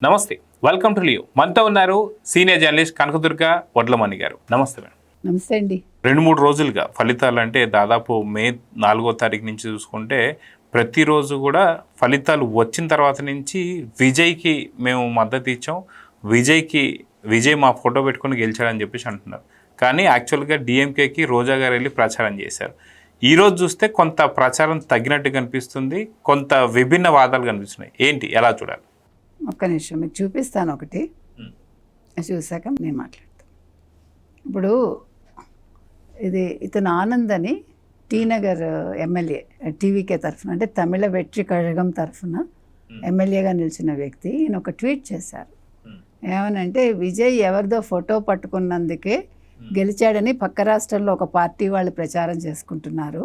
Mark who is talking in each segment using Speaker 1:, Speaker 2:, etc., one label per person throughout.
Speaker 1: నమస్తే, welcome to Leo. మనతో ఉన్నారు సీనియర్ జర్నలిస్ట్ కనకదుర్గ వడ్లమణి గారు. నమస్తే మేడం.
Speaker 2: నమస్తే అండి.
Speaker 1: 2-3 రోజులుగా ఫలితాలు అంటే దాదాపు మే 4వ తారీఖు నుంచి చూసుకుంటే ప్రతిరోజు కూడా ఫలితాలు వచ్చిన తర్వాత నుంచి విజయ్కి మేము మద్దతు ఇచ్చాం, విజయ్ మా ఫోటో పెట్టుకొని గెలిచాడని చెప్పేసి అంటున్నారు. కానీ యాక్చువల్గా డిఎంకేకి రోజా గారు వెళ్ళి ప్రచారం చేశారు. ఈరోజు చూస్తే కొంత ప్రచారం తగ్గినట్టు కనిపిస్తుంది, కొంత విభిన్న వాదాలు కనిపిస్తున్నాయి. ఏంటి, ఎలా చూడాలి?
Speaker 2: ఒక్క నిమిషం మీకు చూపిస్తాను, ఒకటి చూసాక నేను మాట్లాడతాను. ఇప్పుడు ఇతను ఆనంద్ అని టీనగర్ ఎమ్మెల్యే టీవీకే తరఫున, అంటే తమిళ వెట్రి కழகம் తరఫున ఎమ్మెల్యేగా నిలిచిన వ్యక్తి ఈయన ఒక ట్వీట్ చేశారు. ఏమనంటే, విజయ్ ఎవరిదో ఫోటో పట్టుకున్నందుకే గెలిచాడని పక్క రాష్ట్రంలో ఒక పార్టీ వాళ్ళు ప్రచారం చేసుకుంటున్నారు.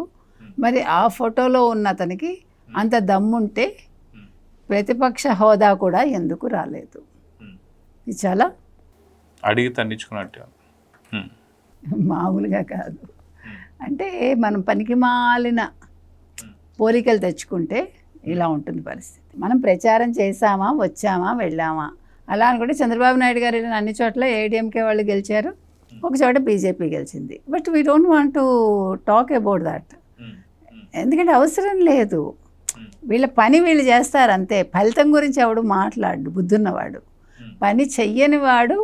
Speaker 2: మరి ఆ ఫోటోలో ఉన్న అతనికి అంత దమ్ముంటే ప్రతిపక్ష హోదా కూడా ఎందుకు రాలేదు? ఇది చాలా
Speaker 1: అడిగి తన్నించుకున్నట్టు,
Speaker 2: మామూలుగా కాదు. అంటే మనం పనికి మాలిన పోలికలు తెచ్చుకుంటే ఇలా ఉంటుంది పరిస్థితి. మనం ప్రచారం చేసామా, వచ్చామా, వెళ్ళామా అలా అనుకుంటే చంద్రబాబు నాయుడు గారు వెళ్ళిన అన్ని చోట్ల ఏడీఎంకే వాళ్ళు గెలిచారు, ఒక చోట బీజేపీ గెలిచింది. But we don't want to talk about that. ఎందుకంటే అవసరం లేదు. వీళ్ళ పని వీళ్ళు చేస్తారు అంతే. ఫలితం గురించి ఎవడు మాట్లాడు, బుద్ధున్నవాడు. పని చెయ్యని వాడు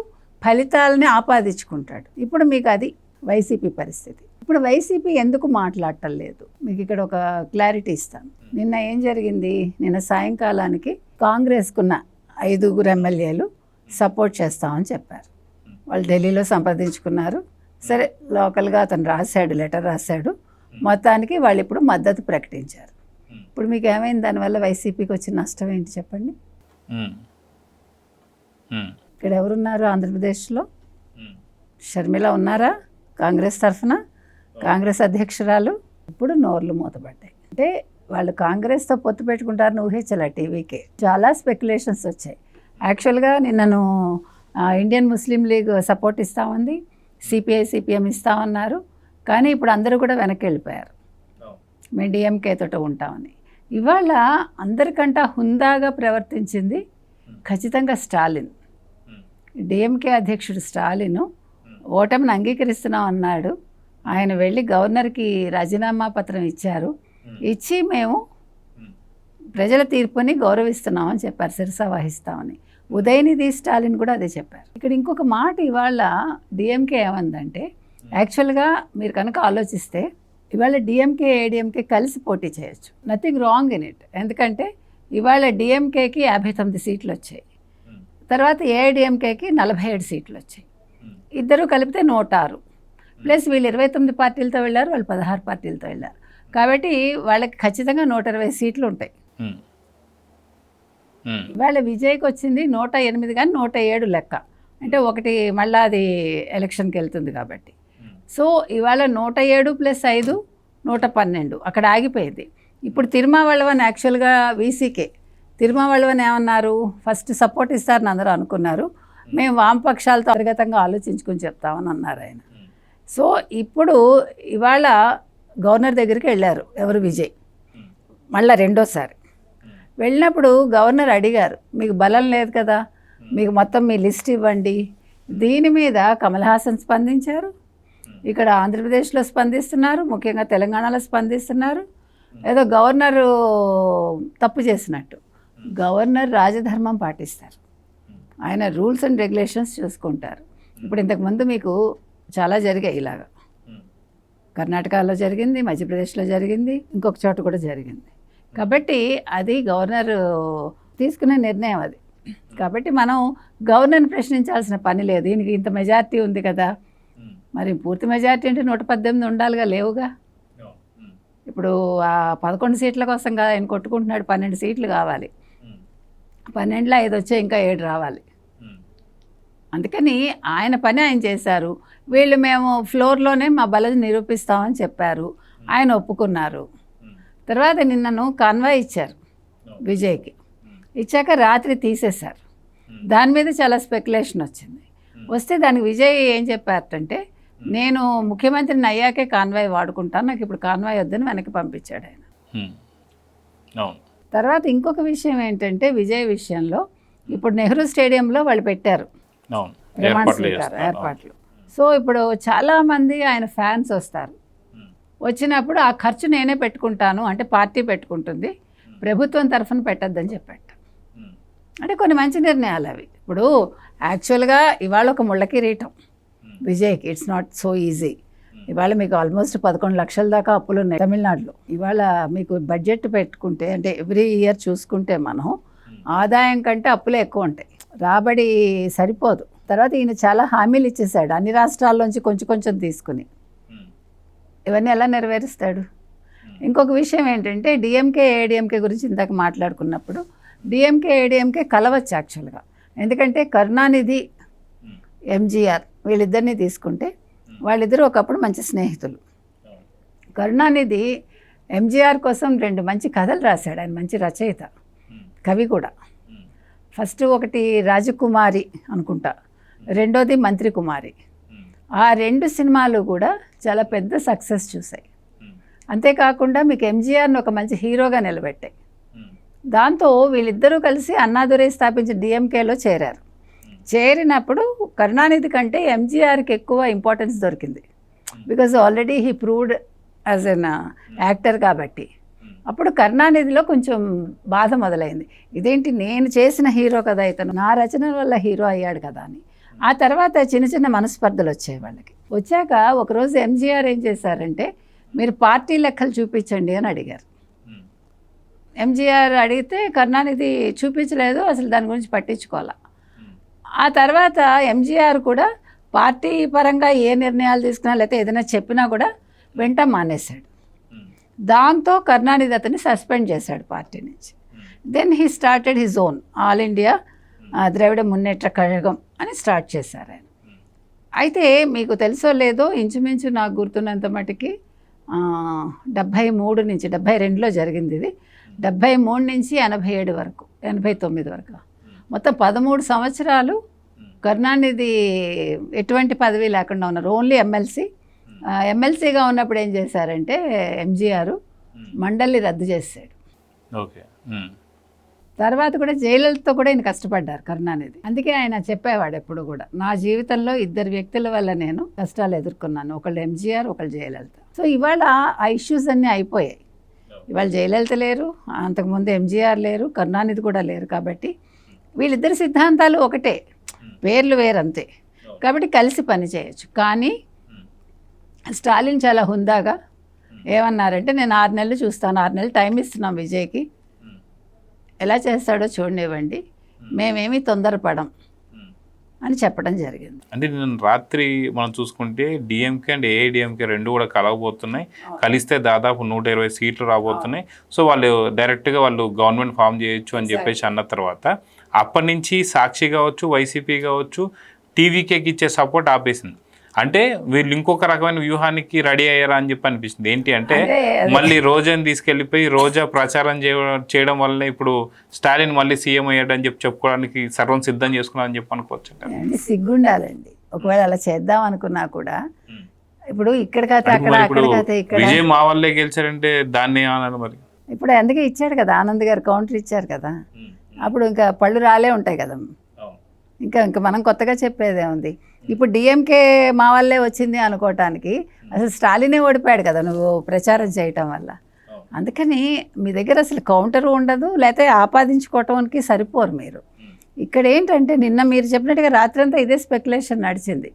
Speaker 2: ఫలితాలని ఆపాదించుకుంటాడు. ఇప్పుడు మీకు అది వైసీపీ పరిస్థితి. ఇప్పుడు వైసీపీ ఎందుకు మాట్లాడటం లేదు మీకు ఇక్కడ ఒక క్లారిటీ ఇస్తాను. నిన్న ఏం జరిగింది? నిన్న సాయంకాలానికి కాంగ్రెస్కున్న 5 ఎమ్మెల్యేలు సపోర్ట్ చేస్తామని చెప్పారు. వాళ్ళు ఢిల్లీలో సంప్రదించుకున్నారు. సరే, లోకల్గా అతను రాశాడు, లెటర్ రాశాడు. మొత్తానికి వాళ్ళు ఇప్పుడు మద్దతు ప్రకటించారు. ఇప్పుడు మీకు ఏమైంది? దానివల్ల వైసీపీకి వచ్చిన నష్టం ఏంటి చెప్పండి? ఇక్కడ ఎవరున్నారు ఆంధ్రప్రదేశ్లో? షర్మిల ఉన్నారా కాంగ్రెస్ తరఫున? కాంగ్రెస్ అధ్యక్షురాలు. ఇప్పుడు నోర్లు మూతపడ్డాయి. అంటే వాళ్ళు కాంగ్రెస్తో పొత్తు పెట్టుకుంటారని ఊహించాల టీవీకే. చాలా స్పెక్యులేషన్స్ వచ్చాయి. యాక్చువల్గా నిన్నను ఇండియన్ ముస్లిం లీగ్ సపోర్ట్ ఇస్తామంది, సిపిఐ సిపిఎం ఇస్తామన్నారు. కానీ ఇప్పుడు అందరూ కూడా వెనక్కి వెళ్ళిపోయారు. మేము డిఎంకేతో ఉంటామని. ఇవాళ అందరికంటే హుందాగా ప్రవర్తించింది ఖచ్చితంగా స్టాలిన్. డిఎంకే అధ్యక్షుడు స్టాలిన్ ఓటమిని అంగీకరిస్తున్నాం అన్నాడు. ఆయన వెళ్ళి గవర్నర్కి రాజీనామా పత్రం ఇచ్చారు. ఇచ్చి మేము ప్రజల తీర్పుని గౌరవిస్తున్నామని చెప్పారు, శిరసా వహిస్తామని. ఉదయనిధి స్టాలిన్ కూడా అదే చెప్పారు. ఇక్కడ ఇంకొక మాట ఇవాళ డిఎంకే ఏమందంటే, యాక్చువల్గా మీరు కనుక ఆలోచిస్తే ఇవాళ డిఎంకే ఏడిఎంకే కలిసి పోటీ చేయొచ్చు. Nothing wrong in it. ఎందుకంటే ఇవాళ డిఎంకేకి 59 సీట్లు వచ్చాయి, తర్వాత ఏఐడిఎంకేకి 47 సీట్లు వచ్చాయి. ఇద్దరు కలిపితే 106, ప్లస్ వీళ్ళు 29 పార్టీలతో వెళ్ళారు, వాళ్ళు 16 పార్టీలతో వెళ్ళారు. కాబట్టి వాళ్ళకి ఖచ్చితంగా 120 సీట్లు ఉంటాయి. ఇవాళ విజయ్కి వచ్చింది 108 కానీ 107 లెక్క. అంటే ఒకటి మళ్ళీ అది ఎలక్షన్కి వెళ్తుంది కాబట్టి. సో ఇవాళ 107 + 5 112 అక్కడ ఆగిపోయింది. ఇప్పుడు తిరుమావళవన్ యాక్చువల్గా వీసీకే తిరుమావళవన్ ఏమన్నారు, ఫస్ట్ సపోర్ట్ ఇస్తారని అందరూ అనుకున్నారు. మేము వామపక్షాలతో అంతర్గతంగా ఆలోచించుకుని చెప్తామని అన్నారు ఆయన. సో ఇప్పుడు ఇవాళ గవర్నర్ దగ్గరికి వెళ్ళారు ఎవరు, విజయ్, మళ్ళీ రెండోసారి వెళ్ళినప్పుడు గవర్నర్ అడిగారు, మీకు బలం లేదు కదా, మీకు మొత్తం మీ లిస్ట్ ఇవ్వండి. దీని మీద కమల్ హాసన్ స్పందించారు, ఇక్కడ ఆంధ్రప్రదేశ్లో స్పందిస్తున్నారు, ముఖ్యంగా తెలంగాణలో స్పందిస్తున్నారు. ఏదో గవర్నరు తప్పు చేసినట్టు. గవర్నర్ రాజధర్మం పాటిస్తారు, ఆయన రూల్స్ అండ్ రెగ్యులేషన్స్ చూసుకుంటారు. ఇప్పుడు ఇంతకుముందు మీకు చాలా జరిగాయి ఇలాగా. కర్ణాటకలో జరిగింది, మధ్యప్రదేశ్లో జరిగింది, ఇంకొక చోట కూడా జరిగింది. కాబట్టి అది గవర్నర్ తీసుకునే నిర్ణయం అది. కాబట్టి మనం గవర్నర్ని ప్రశ్నించాల్సిన పని లేదు. దీనికి ఇంత మెజారిటీ ఉంది కదా, మరి పూర్తి మెజారిటీ అంటే 118 ఉండాలిగా, లేవుగా. ఇప్పుడు ఆ 11 సీట్ల కోసం కదా ఆయన కొట్టుకుంటున్నాడు. 12 సీట్లు కావాలి, 12లో 5 వచ్చే, ఇంకా 7 రావాలి. అందుకని ఆయన పని ఆయన చేశారు. వీళ్ళు మేము ఫ్లోర్లోనే మా బలం నిరూపిస్తామని చెప్పారు, ఆయన ఒప్పుకున్నారు. తర్వాత నిన్నను కాన్వాయ్ ఇచ్చారు విజయ్కి, ఇచ్చాక రాత్రి తీసేశారు. దాని మీద చాలా స్పెక్యులేషన్ వచ్చింది. వస్తే దానికి విజయ్ ఏం చెప్పారంటే, నేను ముఖ్యమంత్రిని అయ్యాకే కాన్వాయ్ వాడుకుంటాను, నాకు ఇప్పుడు కాన్వాయ్ వద్దని వెనక్కి పంపించాడు ఆయన. తర్వాత ఇంకొక విషయం ఏంటంటే, విజయ్ విషయంలో ఇప్పుడు నెహ్రూ స్టేడియంలో వాళ్ళు పెట్టారు
Speaker 1: అవును
Speaker 2: ప్రమాణ
Speaker 1: ఏర్పాట్లు
Speaker 2: స్వీకారం
Speaker 1: చేస్తున్నారు.
Speaker 2: ఏర్పాట్లు. సో ఇప్పుడు చాలామంది ఆయన ఫ్యాన్స్ వస్తారు. వచ్చినప్పుడు ఆ ఖర్చు నేనే పెట్టుకుంటాను అంటే పార్టీ పెట్టుకుంటుంది, ప్రభుత్వం తరఫున పెట్టద్దని చెప్పాట. అంటే కొన్ని మంచి నిర్ణయాలు అవి. ఇప్పుడు యాక్చువల్గా ఇవాళ ఒక ముళ్ళ కిరీటం విజయ్కి, ఇట్స్ నాట్ సో ఈజీ. ఇవాళ మీకు ఆల్మోస్ట్ 11 లక్షల దాకా అప్పులు ఉన్నాయి తమిళనాడులో. ఇవాళ మీకు బడ్జెట్ పెట్టుకుంటే అంటే ఎవ్రీ ఇయర్ చూసుకుంటే మనం ఆదాయం కంటే అప్పులే ఎక్కువ ఉంటాయి, రాబడి సరిపోదు. తర్వాత ఈయన చాలా హామీలు ఇచ్చేసాడు అన్ని రాష్ట్రాల్లోంచి కొంచెం కొంచెం తీసుకుని. ఇవన్నీ ఎలా నెరవేరుస్తాడు? ఇంకొక విషయం ఏంటంటే డిఎంకే ఏడిఎంకే గురించి ఇందాక మాట్లాడుకున్నప్పుడు డిఎంకే ఏడిఎంకే కలవచ్చు యాక్చువల్గా. ఎందుకంటే కరుణానిధి ఎంజీఆర్ వీళ్ళిద్దరినీ తీసుకుంటే వాళ్ళిద్దరూ ఒకప్పుడు మంచి స్నేహితులు. కరుణానిధి ఎంజీఆర్ కోసం 2 మంచి కథలు రాశాడు, ఆయన మంచి రచయిత, కవి కూడా. ఫస్ట్ ఒకటి రాజకుమారి అనుకుంటా, రెండోది మంత్రి కుమారి. ఆ 2 సినిమాలు కూడా చాలా పెద్ద సక్సెస్ చూసాయి. అంతేకాకుండా మీకు ఎంజీఆర్ని ఒక మంచి హీరోగా నిలబెట్టాయి. దాంతో వీళ్ళిద్దరూ కలిసి అన్నాదురై స్థాపించిన డిఎంకేలో చేరారు. చేరినప్పుడు కరుణానిధి కంటే ఎంజీఆర్కి ఎక్కువ ఇంపార్టెన్స్ దొరికింది, because already he proved as an actor కాబట్టి. అప్పుడు కరుణానిధిలో కొంచెం బాధ మొదలైంది, ఇదేంటి నేను చేసిన హీరో కదా ఇతను, నా రచన వల్ల హీరో అయ్యాడు కదా అని. ఆ తర్వాత చిన్న చిన్న మనస్పర్ధలు వచ్చాయి వాళ్ళకి. వచ్చాక ఒకరోజు ఎంజీఆర్ ఏం చేశారంటే మీరు పార్టీ లెక్కలు చూపించండి అని అడిగారు. ఎంజీఆర్ అడిగితే కరుణానిధి చూపించలేదు, అసలు దాని గురించి పట్టించుకోవాలా. ఆ తర్వాత ఎంజీఆర్ కూడా పార్టీ పరంగా ఏ నిర్ణయాలు తీసుకున్నా లేకపోతే ఏదైనా చెప్పినా కూడా వెంట మానేశాడు. దాంతో కరుణానిధి అతన్ని సస్పెండ్ చేశాడు పార్టీ నుంచి. Then he started his own All India Dravida Munnetra Kazhagam అని స్టార్ట్ చేశారు ఆయన. అయితే మీకు తెలుసో లేదో ఇంచుమించు నాకు గుర్తున్నంత మటుకి 73 నుంచి 72లో జరిగింది ఇది. 73 నుంచి 87 వరకు 89 వరకు మొత్తం 13 సంవత్సరాలు కరుణానిధి ఎటువంటి పదవి లేకుండా ఉన్నారు, ఓన్లీ ఎమ్మెల్సీ. ఎమ్మెల్సీగా ఉన్నప్పుడు ఏం చేశారంటే ఎంజీఆర్ మండలిని రద్దు చేశాడు.
Speaker 1: ఓకే.
Speaker 2: తర్వాత కూడా జయలలితతో కూడా ఆయన కష్టపడ్డారు కరుణానిధి. అందుకే ఆయన చెప్పేవాడు ఎప్పుడు కూడా, నా జీవితంలో 2 వ్యక్తుల వల్ల నేను కష్టాలు ఎదుర్కొన్నాను, ఒకళ్ళు ఎంజీఆర్ ఒకళ్ళు జయలలిత. సో ఇవాళ ఆ ఇష్యూస్ అన్నీ అయిపోయాయి. ఇవాళ జయలలిత లేరు, అంతకుముందు ఎంజీఆర్ లేరు, కరుణానిధి కూడా లేరు. కాబట్టి వీళ్ళిద్దరి సిద్ధాంతాలు ఒకటే, పేర్లు వేరంతే. కాబట్టి కలిసి పని చేయొచ్చు. కానీ స్టాలిన్ చాలా హుందాగా ఏమన్నారంటే నేను 6 నెలలు చూస్తాను, 6 నెలలు టైం ఇస్తున్నాం విజయ్కి, ఎలా చేస్తాడో చూడనివ్వండి, మేమేమీ తొందరపడం అని చెప్పడం జరిగింది.
Speaker 1: అంటే నేను రాత్రి మనం చూసుకుంటే డిఎంకే అండ్ ఏఐడిఎంకే 2 కూడా కలవబోతున్నాయి, కలిస్తే దాదాపు 120 సీట్లు రాబోతున్నాయి. సో వాళ్ళు డైరెక్ట్గా వాళ్ళు గవర్నమెంట్ ఫామ్ చేయొచ్చు అని చెప్పేసి అన్న తర్వాత అప్పటి నుంచి సాక్షి కావచ్చు, వైసీపీ కావచ్చు, టీవీకేకి ఇచ్చే సపోర్ట్ ఆపేసింది. అంటే వీళ్ళు ఇంకొక రకమైన వ్యూహానికి రెడీ అయ్యారా అని చెప్పి అనిపిస్తుంది. ఏంటి అంటే మళ్ళీ రోజాని తీసుకెళ్ళిపోయి రోజా ప్రచారం చేయడం వల్ల ఇప్పుడు స్టాలిన్ మళ్ళీ సీఎం అయ్యాడు అని చెప్పి చెప్పుకోవడానికి సర్వం సిద్ధం చేసుకున్నారని చెప్పి అనుకోవచ్చు.
Speaker 2: సిగ్గుండాలండి ఒకవేళ అలా చేద్దాం అనుకున్నా కూడా. ఇప్పుడు ఇక్కడికైతే అక్కడ, అక్కడికైతే ఇక్కడ,
Speaker 1: విజయ్ మా వాళ్ళే గెలిచారంటే దాన్ని ఏమన్నారు మరి?
Speaker 2: ఇప్పుడు అందుకే ఇచ్చాడు కదా ఆనంద్ గారు, కౌంటర్ ఇచ్చారు కదా. అప్పుడు ఇంకా పళ్ళు రాలే ఉంటాయి కదా. ఇంకా మనం కొత్తగా చెప్పేదే ఉంది. ఇప్పుడు డిఎంకే మా వల్లే వచ్చింది అనుకోవటానికి అసలు స్టాలినే ఓడిపోయాడు కదా నువ్వు ప్రచారం చేయటం వల్ల. అందుకని మీ దగ్గర అసలు కౌంటర్ ఉండదు, లేకపోతే ఆపాదించుకోవటానికి సరిపోరు మీరు. ఇక్కడ ఏంటంటే నిన్న మీరు చెప్పినట్టుగా రాత్రంతా ఇదే స్పెక్యులేషన్ నడిచింది.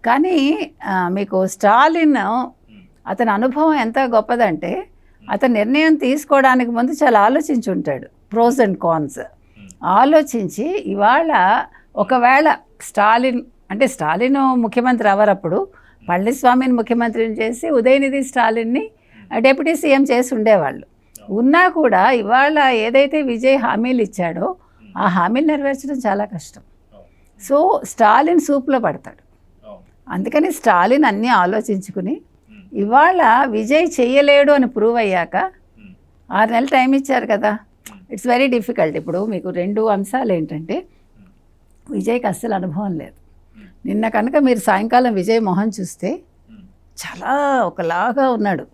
Speaker 2: కానీ మీకు స్టాలిన్ అతని అనుభవం ఎంత గొప్పదంటే అతను నిర్ణయం తీసుకోవడానికి ముందు చాలా ఆలోచించి ఉంటాడు, ప్రోస్ అండ్ కాన్స్ ఆలోచించి. ఇవాళ ఒకవేళ స్టాలిన్ ముఖ్యమంత్రి అవరప్పుడు పళనిస్వామిని ముఖ్యమంత్రిని చేసి ఉదయనిధి స్టాలిన్ని డిప్యూటీ సీఎం చేసి ఉండేవాళ్ళు. ఉన్నా కూడా ఇవాళ ఏదైతే విజయ్ హామీలు ఇచ్చాడో ఆ హామీలు నెరవేర్చడం చాలా కష్టం. సో స్టాలిన్ సూప్లో పడతాడు. అందుకని స్టాలిన్ అన్నీ ఆలోచించుకుని ఇవాళ విజయ్ చెయ్యలేడు అని ప్రూవ్ అయ్యాక 6 నెలలు టైం ఇచ్చారు కదా, ఇట్స్ వెరీ డిఫికల్ట్. ఇప్పుడు మీకు 2 అంశాలు ఏంటంటే విజయ్కి అస్సలు అనుభవం లేదు. నిన్న కనుక మీరు సాయంకాలం విజయ్ మొహం చూస్తే చాలా ఒకలాగా ఉన్నాడు,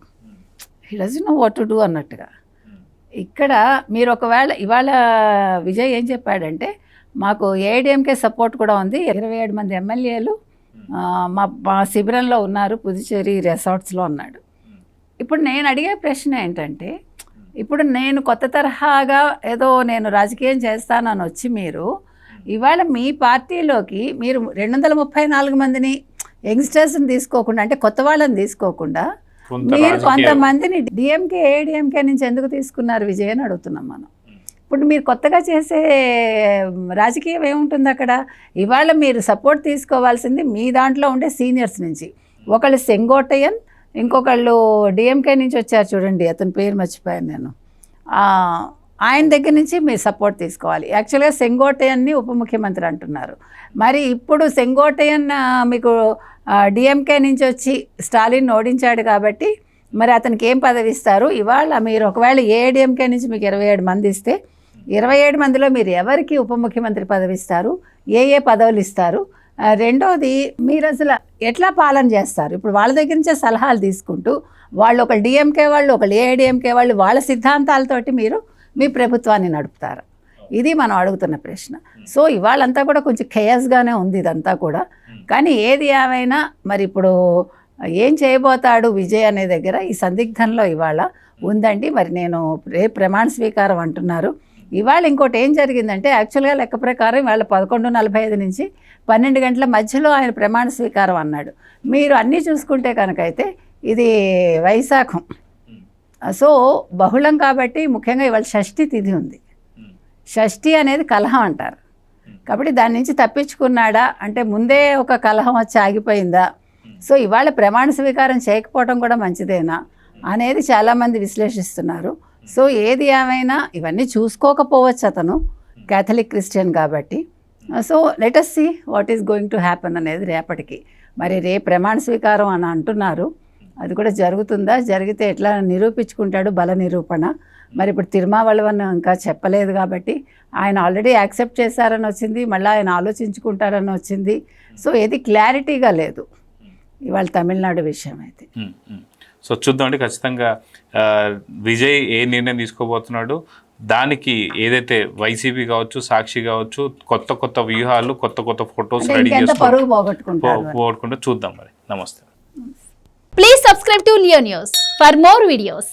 Speaker 2: he doesn't know what to do అన్నట్టుగా. ఇక్కడ మీరు ఒకవేళ ఇవాళ విజయ్ ఏం చెప్పాడంటే మాకు ఏఐడిఎంకే సపోర్ట్ కూడా ఉంది. 27 మంది ఎమ్మెల్యేలు మా శిబిరంలో ఉన్నారు. పుదుచ్చేరి రిసార్ట్స్లో ఉన్నాడు. ఇప్పుడు నేను అడిగే ప్రశ్న ఏంటంటే, ఇప్పుడు నేను కొత్త తరహాగా ఏదో నేను రాజకీయం చేస్తానని వచ్చి మీరు ఇవాళ మీ పార్టీలోకి మీరు 234 మందిని యంగ్స్టర్స్ని తీసుకోకుండా, అంటే కొత్త వాళ్ళని తీసుకోకుండా మీరు కొంతమందిని డిఎంకే ఏఐడిఎంకే నుంచి ఎందుకు తీసుకున్నారు విజయ్ అని అడుగుతున్నాం మనం. ఇప్పుడు మీరు కొత్తగా చేసే రాజకీయం ఏముంటుంది అక్కడ? ఇవాళ మీరు సపోర్ట్ తీసుకోవాల్సింది మీ దాంట్లో ఉండే సీనియర్స్ నుంచి. ఒకళ్ళు సెంగోటయ్యన్, ఇంకొకళ్ళు డిఎంకే నుంచి వచ్చారు చూడండి, అతని పేరు మర్చిపోయాను నేను. ఆయన దగ్గర నుంచి మీరు సపోర్ట్ తీసుకోవాలి. యాక్చువల్గా సెంగోటయ్యన్ని ఉప ముఖ్యమంత్రి అంటున్నారు. మరి ఇప్పుడు సెంగోటయ్యన్ మీకు డిఎంకే నుంచి వచ్చి స్టాలిన్ ఓడించాడు కాబట్టి మరి అతనికి ఏం పదవి ఇస్తారు? ఇవాళ మీరు ఒకవేళ ఏఐడిఎంకే నుంచి మీకు 27 మంది ఇస్తే 27 మందిలో మీరు ఎవరికి ఉప ముఖ్యమంత్రి పదవి ఇస్తారు? ఏ పదవులు ఇస్తారు? రెండోది, మీరు అసలు ఎట్లా పాలన చేస్తారు? ఇప్పుడు వాళ్ళ దగ్గర నుంచే సలహాలు తీసుకుంటూ వాళ్ళు ఒకళ్ళు డిఎంకే వాళ్ళు, ఒకళ్ళు ఏఐడిఎంకే వాళ్ళు, వాళ్ళ సిద్ధాంతాలతోటి మీరు మీ ప్రభుత్వాన్ని నడుపుతారు. ఇది మనం అడుగుతున్న ప్రశ్న. సో ఇవాళంతా కూడా కొంచెం ఖేయస్గానే ఉంది ఇదంతా కూడా. కానీ ఏది ఏమైనా మరి ఇప్పుడు ఏం చేయబోతాడు విజయ్ అనే దగ్గర ఈ సందిగ్ధంలో ఇవాళ ఉందండి. మరి నేను రేపు ప్రమాణ స్వీకారం అంటున్నారు. ఇవాళ ఇంకోటి ఏం జరిగిందంటే, యాక్చువల్గా లెక్క ప్రకారం ఇవాళ 11:45 నుంచి 12 గంటల మధ్యలో ఆయన ప్రమాణ స్వీకారం అన్నాడు. మీరు అన్నీ చూసుకుంటే కనుక అయితే ఇది వైశాఖం, సో బహుళం కాబట్టి ముఖ్యంగా ఇవాళ షష్ఠి తిథి ఉంది. షష్ఠి అనేది కలహం అంటారు కాబట్టి దాని నుంచి తప్పించుకున్నాడా అంటే ముందే ఒక కలహం వచ్చి ఆగిపోయిందా? సో ఇవాళ ప్రమాణ స్వీకారం చేయకపోవడం కూడా మంచిదేనా అనేది చాలామంది విశ్లేషిస్తున్నారు. సో ఏది ఏమైనా ఇవన్నీ చూసుకోకపోవచ్చు అతను క్యాథలిక్ క్రిస్టియన్ కాబట్టి. So let us see what is going to happen అనేది రేపటికి. మరి రేపు ప్రమాణ స్వీకారం అని అంటున్నారు, అది కూడా జరుగుతుందా? జరిగితే ఎట్లా నిరూపించుకుంటాడు బల నిరూపణ? మరి ఇప్పుడు తిరుమావళవన్ ఇంకా చెప్పలేదు కాబట్టి ఆయన ఆల్రెడీ యాక్సెప్ట్ చేశారని వచ్చింది, మళ్ళీ ఆయన ఆలోచించుకుంటారని వచ్చింది. సో ఏది క్లారిటీగా లేదు ఇవాళ తమిళనాడు విషయం అయితే.
Speaker 1: సో చూద్దామండి, ఖచ్చితంగా విజయ్ ఏ నిర్ణయం తీసుకోబోతున్నాడు, దానికి ఏదైతే వైసీపీ కావచ్చు, సాక్షి కావచ్చు, కొత్త కొత్త వ్యూహాలు, కొత్త కొత్త ఫొటోస్ రెడీ పోగొట్టుకుంటూ చూద్దాం. మరి నమస్తే.
Speaker 3: Please subscribe to Leo News for more videos.